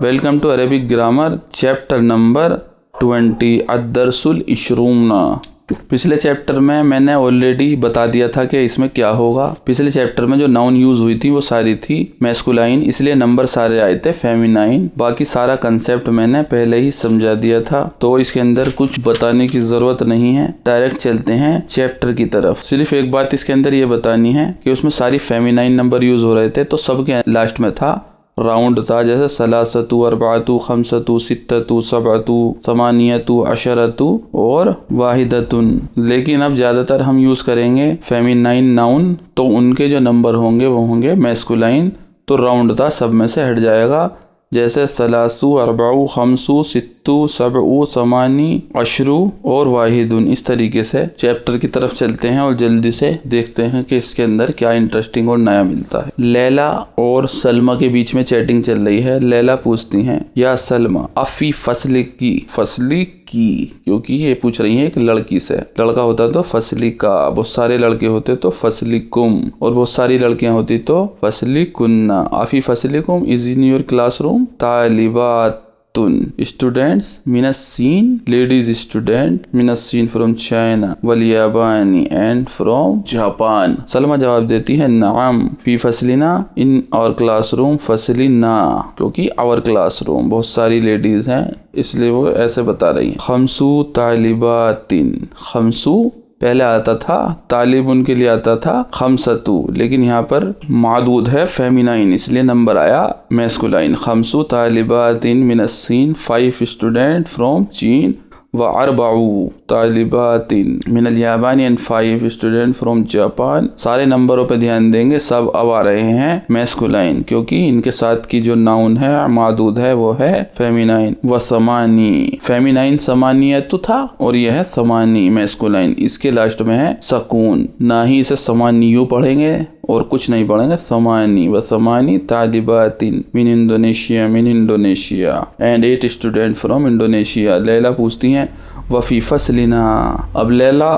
Welcome to Arabic grammar chapter number 20 अद्दरसुल इशरूना। पिछले चैप्टर में मैंने ऑलरेडी बता दिया था कि इसमें क्या होगा। पिछले चैप्टर में जो नाउन यूज हुई थी वो सारी थी मैस्कुलाइन, इसलिए नंबर सारे आए थे फेमिनाइन। बाकी सारा कंसेप्ट मैंने पहले ही समझा दिया था, तो इसके अंदर कुछ बताने की जरूरत नहीं है। डायरेक्ट चलते हैं चैप्टर की तरफ। सिर्फ एक बात इसके अंदर ये बतानी है कि उसमें सारी फेमिनाइन नंबर यूज हो रहे थे, तो सबके लास्ट में था राउंड था, जैसे सलासतु, अरबातु, खमसतु, सित्ततु, सबअतु, समानियतु, अशरतु और वाहिदतुन। लेकिन अब ज़्यादातर हम यूज़ करेंगे फेमिनाइन नाउन, तो उनके जो नंबर होंगे वो होंगे मैस्कुलाइन। तो राउंड था सब में से हट जाएगा, जैसे सलासु, अरबाउ, खमसु, सित्तु, सबउ, समानी, अशरु और वाहिदुन। इस तरीके से चैप्टर की तरफ चलते हैं और जल्दी से देखते हैं कि इसके अंदर क्या इंटरेस्टिंग और नया मिलता है। लैला और सलमा के बीच में चैटिंग चल रही है। लैला पूछती हैं, या सलमा अफी फसली की, क्योंकि ये पूछ रही है एक लड़की से। लड़का होता तो फसली का, बहुत सारे लड़के होते तो फसली कुम, और बहुत सारी लड़कियां होती तो फसली कुन्ना। आफी फसली कुम इज इन योर क्लासरूम तालिबात स्टूडेंट्स मिनस्सीन, लेडीज स्टूडेंट मिनस्सीन फ्रॉम चाइना, वलियाबानी एंड फ्रॉम जापान। सलमा जवाब देती है, नाम फी फसलिना इन आवर क्लासरूम फसलिना, क्योंकि आवर क्लासरूम बहुत सारी लेडीज हैं इसलिए वो ऐसे बता रही हैं। खमसू तालिबातिन, खमसू पहले आता था, तालिब उनके लिए आता था खमसतु, लेकिन यहाँ पर मादूद है फेमिनाइन इसलिए नंबर आया मैस्कुलाइन। खमसु तालिबातिन मिनस्सीन, 5 स्टूडेंट फ्रॉम चीन, व अरबाउ तालिबातिन मिनल याबानी एंड 5 स्टूडेंट फ्रॉम जापान। सारे नंबरों पे ध्यान देंगे, सब अब आ रहे हैं मैस्कुलाइन, क्योंकि इनके साथ की जो नाउन है मादूद है वो है फेमिनाइन। व समानी, फेमिनाइन समानियत तो था और यह है समानी मैस्कुलाइन। इसके लास्ट में है सकून, ना ही इसे समानियु पढ़ेंगे और कुछ नहीं पढ़ेंगे, समानी। व समानी तालिबातिन मिन Indonesia and 8 student from Indonesia. Laila पूछती हैं, वफ़ी फसलिना। अब लैला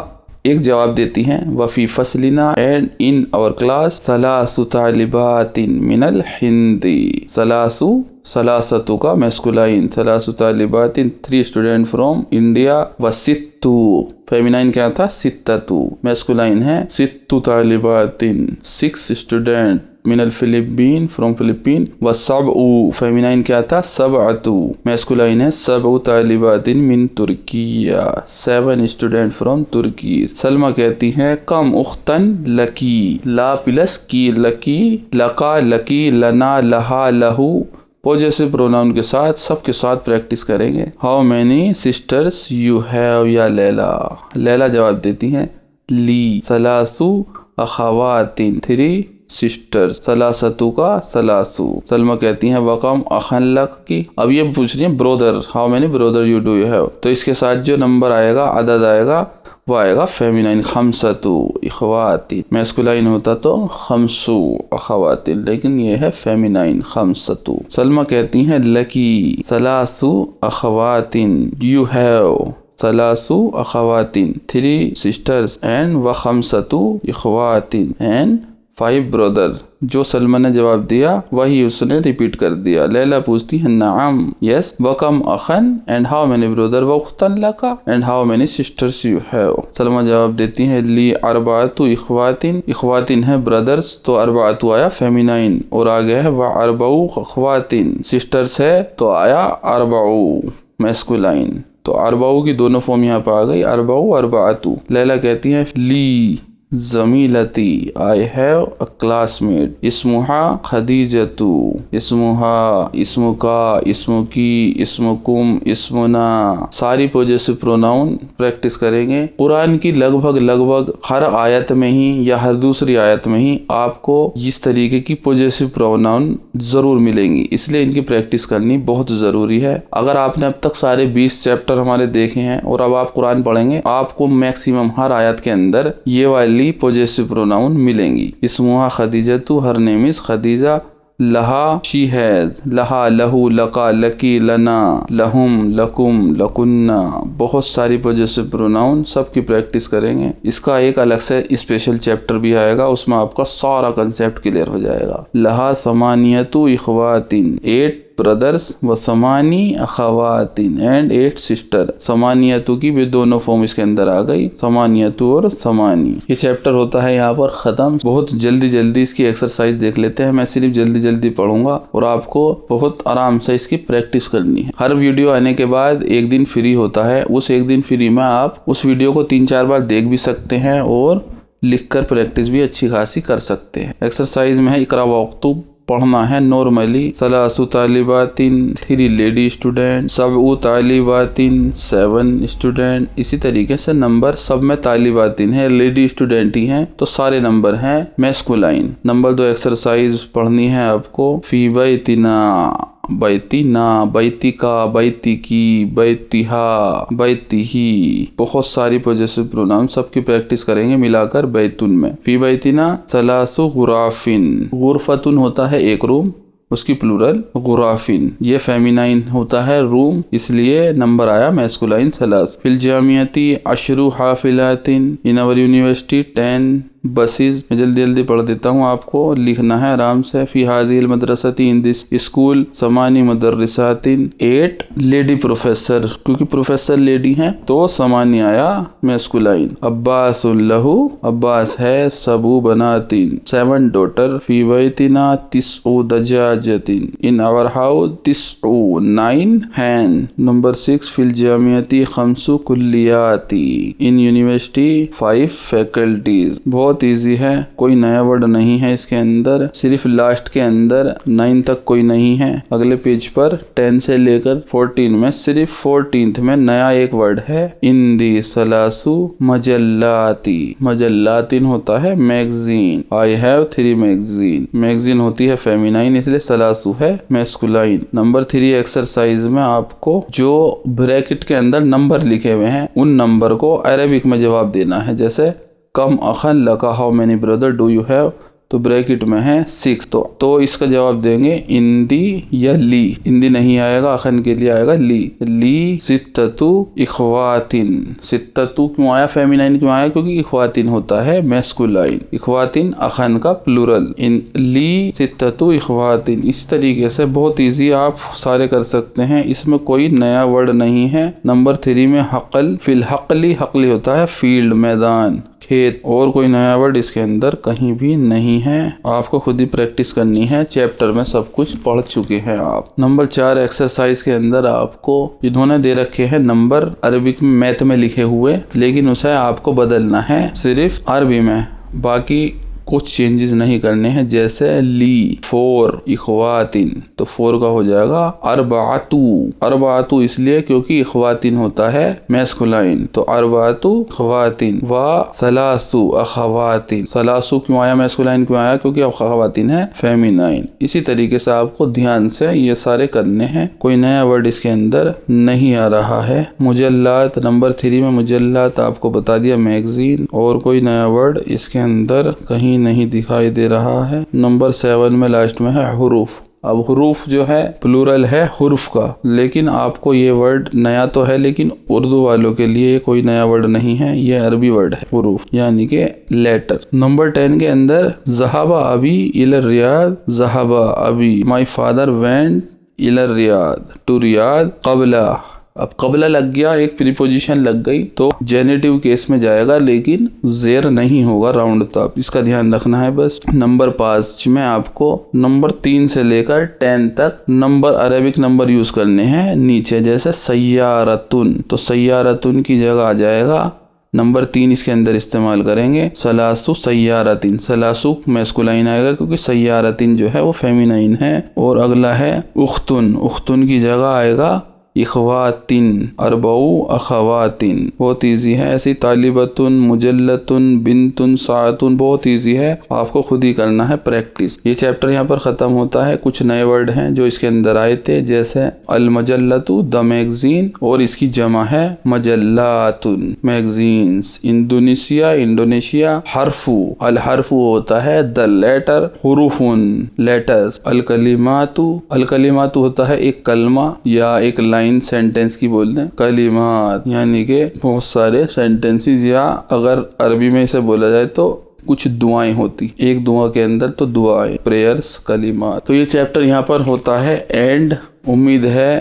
एक जवाब देती हैं, वफ़ी फसलिना एंड इन आवर क्लास सलासु तालिबातिन मिनल हिंदी। सलासु, सलासतु का मैस्कुलाइन, सलासु तालिबातिन 3 स्टूडेंट फ्रॉम इंडिया। व सित्तु फेमिनाइन क्या था, सित्ततु, मैस्कुलाइन है सित्तु तालिबातिन 6 student Minal Philippine from Philippine. व सबउ फेमिनाइन क्या था, सबअतु, मैस्कुलाइन है सबउ तालिबातिन मिन तुर्किया, 7 स्टूडेंट फ्रॉम तुर्की। सलमा कहती है, कम उख्तन लकी, ला प्लस की, लकी, लका, लकी, लना, लहा, लहू, पॉजेसिव प्रोनाउन के साथ सबके साथ प्रैक्टिस करेंगे। How many sisters you have या लैला। लैला जवाब देती हैं, ली सलासु अखवातिन, 3 सिस्टर्स, सलासतु का सलासु। सलमा कहती हैं, वकम अखन लक की। अब ये पूछ रही है brother, how many brother you do you have, तो इसके साथ जो नंबर आएगा, अदद आएगा, वो आएगा फेमिनाइन, खमसतु इखवातिन। मैस्कुलाइन होता तो खमसु अखवातिन, लेकिन ये है फेमिनाइन खमसतु। सलमा कहती हैं, लकी सलासु अखवातिन, यू हैव सलासु अखवातिन 3 सिस्टर्स एंड व खमसतु इखवातिन एंड 5 ब्रदर। जो सलमा ने जवाब दिया वही उसने रिपीट कर दिया। लैला पूछती है, नाम यस, वकम अखन एंड हाउ मेनी ब्रदर व उख्तन लका and how many sisters you have. Salma जवाब देती है, ली अरबातु इखवातिन, इखवातिन है ब्रदर्स तो अरबातु आया फेमिनाइन, और आगे है व अरबाउ इखवातिन, सिस्टर्स है तो आया अरबाउ मैस्कुलाइन। तो अरबाउ की दोनों फॉर्म यहाँ पर आ गई, अरबाउ अरबातु। लैला कहती है, ली ज़मीलती, आई हैव अ क्लासमेट, इस्मुहा खदीजतु, इस्मुहा, इस्मुका, इस्मुकी, इस्मुकुम, इस्मुना। सारी पॉजेसिव प्रोनाउन प्रैक्टिस करेंगे। कुरान की लगभग हर आयत में ही या हर दूसरी आयत में ही आपको इस तरीके की पॉजेसिव प्रोनाउन जरूर मिलेंगी, इसलिए इनकी प्रैक्टिस करनी बहुत ज़रूरी है। अगर आपने अब तक सारे 20 चैप्टर हमारे देखे हैं और अब आप कुरान पढ़ेंगे, आपको मैक्सिमम हर आयत के अंदर ये वाली पॉजेसिव प्रोनाउन मिलेंगी। इस्मुहा खदीजतु, हर नेम इज खदीजा। लहा शी हैज, लहा, लहू, लका, लकी, लना, लहुम, लकुम, लकुन्ना। बहुत सारी पॉजेसिव प्रोनाउन, सबकी प्रैक्टिस करेंगे। इसका एक अलग से स्पेशल चैप्टर भी आएगा, उसमें आपका सारा कंसेप्ट क्लियर हो जाएगा। लहा समानियतु इखवातिन, 8 ब्रदर्स व समानी अखवातिन एंड 8 सिस्टर। समानियतु की भी दोनों फॉर्म इसके अंदर आ गई, समानियतु और समानी। ये चैप्टर होता है यहाँ पर खत्म। बहुत जल्दी इसकी एक्सरसाइज देख लेते हैं। मैं सिर्फ जल्दी पढ़ूंगा और आपको बहुत आराम से इसकी प्रैक्टिस करनी है। हर वीडियो आने के बाद एक दिन फ्री होता है, उस एक दिन फ्री में आप उस वीडियो को 3-4 बार देख भी सकते हैं और लिखकर प्रैक्टिस भी अच्छी खासी कर सकते हैं। एक्सरसाइज में है इकरा वक्तुब, पढ़ना है नॉर्मली। सलासु तालिबातिन 3 लेडी स्टूडेंट, सबउ तालिबातिन 7 स्टूडेंट। इसी तरीके से नंबर सब में तालिबातिन है, लेडी स्टूडेंट ही हैं तो सारे नंबर हैं मैस्कुलाइन। नंबर 2 एक्सरसाइज पढ़नी है आपको। फी बैतिना, बैतिना, बैतिका, बैतिकी, बैतिहा, बैतिही। बहुत सारी पॉजेसिव प्रोनाउन सबकी प्रैक्टिस करेंगे मिलाकर बैतुन में। फी बैतिना सलासु गुराफिन, गुरफतुन होता है एक रूम, उसकी प्लूरल गुराफिन। ये फेमिनाइन होता है रूम, इसलिए नंबर आया मैस्कुलाइन सलास। फिल जामियती अशरु हाफिलातिन, इन आवर यूनिवर्सिटी 10 बसेस। मैं जल्दी पढ़ देता हूँ, आपको लिखना है आराम से। फी हाजिल मदरसती, इन दिस स्कूल समानी मदरसातिन 8 लेडी प्रोफेसर, क्योंकि प्रोफेसर लेडी हैं तो समानी आया मैस्कुलाइन। अब्बास लहू, अब्बास है। सबू बनातिन 7 डॉटर। फी बैतिना तिस्उ दजाजतिन, इन आवर हाउस तिस्उ 9 हैन। नंबर 6 फिल जामियती खमसु कुल्लियाती, इन यूनिवर्सिटी 5 फैकल्टीज। बहुत इजी है, कोई नया वर्ड नहीं है इसके अंदर, सिर्फ लास्ट के अंदर 9 तक कोई नहीं है। अगले पेज पर 10 से लेकर 14 में सिर्फ 14th में नया एक वर्ड है। इंदी सलासु मजल्लाती, मजल्लातिन होता है magazine. I have 3 magazine, magazine होती है फेमिनाइन इसलिए सलासु है मैस्कुलाइन। नंबर 3 एक्सरसाइज में आपको जो ब्रैकेट के अंदर नंबर लिखे हुए हैं उन नंबर को अरेबिक में जवाब देना है। जैसे कम अखन लका, how many brother do you have, तो ब्रैकेट में है 6, तो इसका जवाब देंगे इंदी या ली। इंदी नहीं आएगा, अखन के लिए आएगा ली। सित्ततु इखवातिन, सित्ततु क्यों आया फेमिनाइन क्यों आया, क्योंकि इखवातिन होता है मैस्कुलाइन, इखवातिन अखन का प्लूरल। इन ली सित्ततु इखवातिन। इसी तरीके से बहुत इजी आप सारे कर सकते हैं, इसमें कोई नया वर्ड नहीं है। नंबर 3 में हकल, फिल हकली, हकली होता है फील्ड मैदान खेत, और कोई नया वर्ड इसके अंदर कहीं भी नहीं है। आपको खुद ही प्रैक्टिस करनी है, चैप्टर में सब कुछ पढ़ चुके हैं आप। नंबर 4 एक्सरसाइज के अंदर आपको इन्होंने दे रखे हैं नंबर अरबिक में मैथ में लिखे हुए, लेकिन उसे आपको बदलना है सिर्फ अरबी में, बाकी कुछ चेंजेस नहीं करने हैं। जैसे ली 4 इखवातिन, तो 4 का हो जाएगा अरबातु, अरबातु इसलिए क्योंकि इखवातिन होता है मैस्कुलाइन, तो अरबातु इखवातिन। व सलासु अखवातिन, सलासु क्यों आया मैस्कुलाइन क्यों आया, क्योंकि अखवातिन है फेमिनाइन। इसी तरीके से आपको ध्यान से ये सारे करने हैं, कोई नया वर्ड इसके अंदर नहीं आ रहा है। मुजल्लात, नंबर 3 में मुजल्लात आपको बता दिया मैगजीन, और कोई नया वर्ड इसके अंदर कहीं नहीं दिखाई दे रहा है। नंबर 7 में लास्ट में है हुरूफ। अब हुरूफ जो है प्लूरल है हुर्फ का, लेकिन आपको ये वर्ड नया तो है लेकिन उर्दू वालों के लिए कोई नया वर्ड नहीं है, ये अरबी वर्ड है हुरूफ यानी कि लेटर। नंबर 10 के अंदर ज़हाबा अबी इलर रियाद, ज़हाबा अबी माय फादर वेंट इलर रियाद, टू रियाद कबला। अब कबला लग गया, एक प्रीपोजिशन लग गई तो जेनेटिव केस में जाएगा, लेकिन जेर नहीं होगा राउंड तक, इसका ध्यान रखना है बस। नंबर 5 में आपको नंबर 3 से लेकर 10 तक नंबर अरेबिक नंबर यूज करने हैं नीचे, जैसे सय्यारतुन, तो सय्यारतुन की जगह आ जाएगा नंबर 3 इसके अंदर इस्तेमाल करेंगे सलासु सय्यारतिन। सलासु मैस्कुलाइन आएगा क्योंकि सय्यारतिन जो है वो फेमिनाइन है। और अगला है उख्तुन, उख्तुन की जगह आएगा इखवातिन, अरबऊ अखवातिन, बहुत इजी है। ऐसी तालिबतुन, मुजल्लतुन, बिनतुन, सातुन, बहुत इजी है, आपको खुद ही करना है प्रैक्टिस। ये चैप्टर यहाँ पर ख़त्म होता है। कुछ नए वर्ड हैं जो इसके अंदर आए थे, जैसे अल मजल्लतु द मैगजीन, और इसकी जमा है मजल्लातुन मैगजीन्स। Indonesia, Indonesia. हरफू, अल हरफू होता है द लेटर, हुरूफुन लेटर्स। अल कलिमातु, अल कलिमातु होता है एक कलमा या एक लाइन सेंटेंस की बोलते हैं। कलिमात यानी कि बहुत सारे सेंटेंसेस, या अगर अरबी में इसे बोला जाए तो कुछ दुआएं होती, एक दुआ के अंदर तो दुआएं, प्रेयर्स, कलिमात। तो ये चैप्टर यहाँ पर होता है एंड। उम्मीद है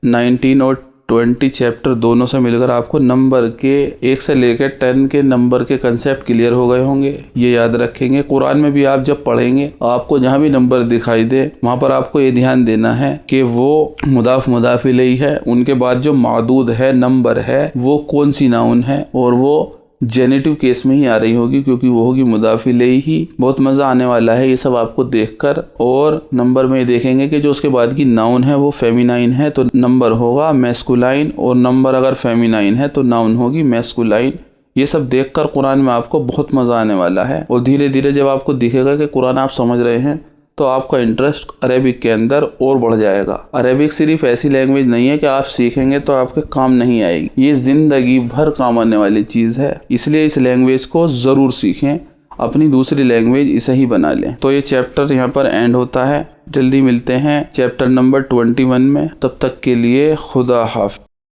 19 और 20 चैप्टर दोनों से मिलकर आपको नंबर के 1 से लेकर 10 के नंबर के कंसेप्ट क्लियर हो गए होंगे। ये याद रखेंगे, कुरान में भी आप जब पढ़ेंगे आपको जहाँ भी नंबर दिखाई दे वहाँ पर आपको ये ध्यान देना है कि वो मुदाफ इलैहि है, उनके बाद जो मादूद है नंबर है वो कौन सी नाउन है, और वो जेनेटिव केस में ही आ रही होगी क्योंकि वो होगी मुदाफ इलैहि। बहुत मज़ा आने वाला है ये सब आपको देखकर। और नंबर में देखेंगे कि जो उसके बाद की नाउन है वो फेमिनाइन है तो नंबर होगा मैस्कुलाइन, और नंबर अगर फेमिनाइन है तो नाउन होगी मैस्कुलाइन। ये सब देखकर कुरान में आपको बहुत मज़ा आने वाला है। और धीरे धीरे जब आपको दिखेगा कि कुरान आप समझ रहे हैं तो आपका इंटरेस्ट अरेबिक के अंदर और बढ़ जाएगा। अरेबिक सिर्फ ऐसी लैंग्वेज नहीं है कि आप सीखेंगे तो आपके काम नहीं आएगी, ये ज़िंदगी भर काम आने वाली चीज़ है। इसलिए इस लैंग्वेज को ज़रूर सीखें, अपनी दूसरी लैंग्वेज इसे ही बना लें। तो ये चैप्टर यहाँ पर एंड होता है। जल्दी मिलते हैं चैप्टर नंबर 21 में। तब तक के लिए खुदा हाफ़िज़।